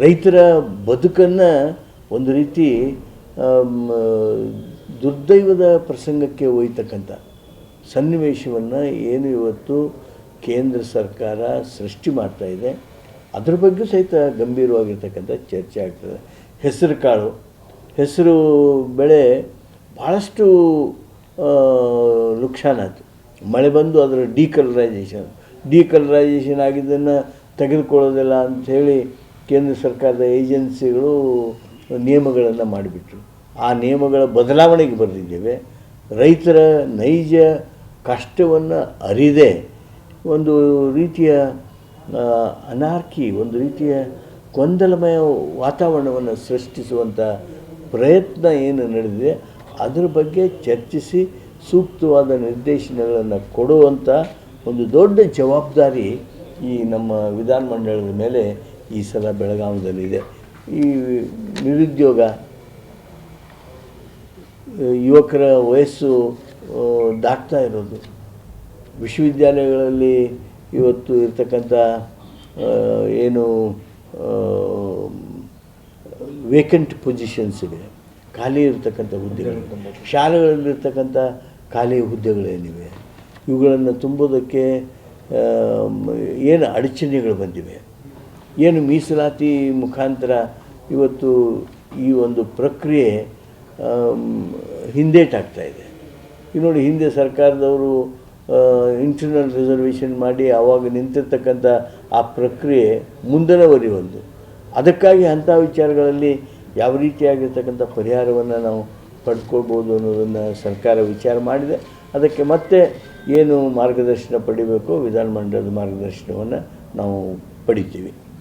ರೈತರ ಬದುಕನ್ನು ಒಂದು ರೀತಿ ದುರ್ದೈವದ ಪ್ರಸಂಗಕ್ಕೆ ಒಯ್ತಕ್ಕಂಥ ಸನ್ನಿವೇಶವನ್ನು ಏನು ಇವತ್ತು ಕೇಂದ್ರ ಸರ್ಕಾರ ಸೃಷ್ಟಿ ಮಾಡ್ತಾಯಿದೆ, ಅದ್ರ ಬಗ್ಗೆ ಸಹಿತ ಗಂಭೀರವಾಗಿರ್ತಕ್ಕಂಥ ಚರ್ಚೆ ಆಗ್ತದೆ. ಹೆಸರು ಬೆಳೆ ಭಾಳಷ್ಟು ನುಕ್ಸಾನಾಯಿತು. ಮಳೆ ಬಂದು ಅದರ ಡಿಕಲರೈಸೇಷನ್ ಆಗಿದ್ದನ್ನು ತೆಗೆದುಕೊಳ್ಳೋದಿಲ್ಲ ಅಂಥೇಳಿ ಕೇಂದ್ರ ಸರ್ಕಾರದ ಏಜೆನ್ಸಿಗಳು ನಿಯಮಗಳನ್ನು ಮಾಡಿಬಿಟ್ರು. ಆ ನಿಯಮಗಳ ಬದಲಾವಣೆಗೆ ಬರೆದಿದ್ದೇವೆ. ರೈತರ ನೈಜ ಕಷ್ಟವನ್ನು ಅರಿದೇ ಒಂದು ರೀತಿಯ ಅನಾರ್ಕಿ, ಒಂದು ರೀತಿಯ ಗೊಂದಲಮಯ ವಾತಾವರಣವನ್ನು ಸೃಷ್ಟಿಸುವಂಥ ಪ್ರಯತ್ನ ಏನು ನಡೆದಿದೆ ಅದರ ಬಗ್ಗೆ ಚರ್ಚಿಸಿ ಸೂಕ್ತವಾದ ನಿರ್ದೇಶನಗಳನ್ನು ಕೊಡುವಂಥ ಒಂದು ದೊಡ್ಡ ಜವಾಬ್ದಾರಿ ಈ ನಮ್ಮ ವಿಧಾನಮಂಡಲದ ಮೇಲೆ ಈ ಸಲ ಬೆಳಗಾವಿಯಲ್ಲಿದೆ. ಈ ನಿರುದ್ಯೋಗ, ಯುವಕರ ವಯಸ್ಸು ದಾಟ್ತಾ ಇರೋದು, ವಿಶ್ವವಿದ್ಯಾಲಯಗಳಲ್ಲಿ ಇವತ್ತು ಇರ್ತಕ್ಕಂಥ ಏನು ವೇಕೆಂಟ್ ಪೊಸಿಷನ್ಸ್ ಇವೆ, ಖಾಲಿ ಇರತಕ್ಕಂಥ ಹುದ್ದೆಗಳು, ಶಾಲೆಗಳಲ್ಲಿರ್ತಕ್ಕಂಥ ಖಾಲಿ ಹುದ್ದೆಗಳೇನಿವೆ, ಇವುಗಳನ್ನು ತುಂಬೋದಕ್ಕೆ ಏನು ಅಡಚಣೆಗಳು ಬಂದಿವೆ, ಏನು ಮೀಸಲಾತಿ ಮುಖಾಂತರ ಇವತ್ತು ಈ ಒಂದು ಪ್ರಕ್ರಿಯೆ ಹಿಂದೇಟಾಗ್ತಾಯಿದೆ. ಈಗ ನೋಡಿ, ಹಿಂದೆ ಸರ್ಕಾರದವರು ಇಂಟರ್ನಲ್ ರಿಸರ್ವೇಷನ್ ಮಾಡಿ ಆವಾಗ ನಿಂತಿರ್ತಕ್ಕಂಥ ಆ ಪ್ರಕ್ರಿಯೆ ಮುಂದರವರಿಯುವುದು. ಅದಕ್ಕಾಗಿ ಅಂಥ ವಿಚಾರಗಳಲ್ಲಿ ಯಾವ ರೀತಿಯಾಗಿರ್ತಕ್ಕಂಥ ಪರಿಹಾರವನ್ನು ನಾವು ಪಡ್ಕೊಳ್ಬೋದು ಅನ್ನೋದನ್ನು ಸರ್ಕಾರ ವಿಚಾರ ಮಾಡಿದೆ. ಅದಕ್ಕೆ ಮತ್ತೆ ಏನು ಮಾರ್ಗದರ್ಶನ ಪಡಿಬೇಕೋ ವಿಧಾನಮಂಡಲದ ಮಾರ್ಗದರ್ಶನವನ್ನು ನಾವು ಪಡಿತೀವಿ.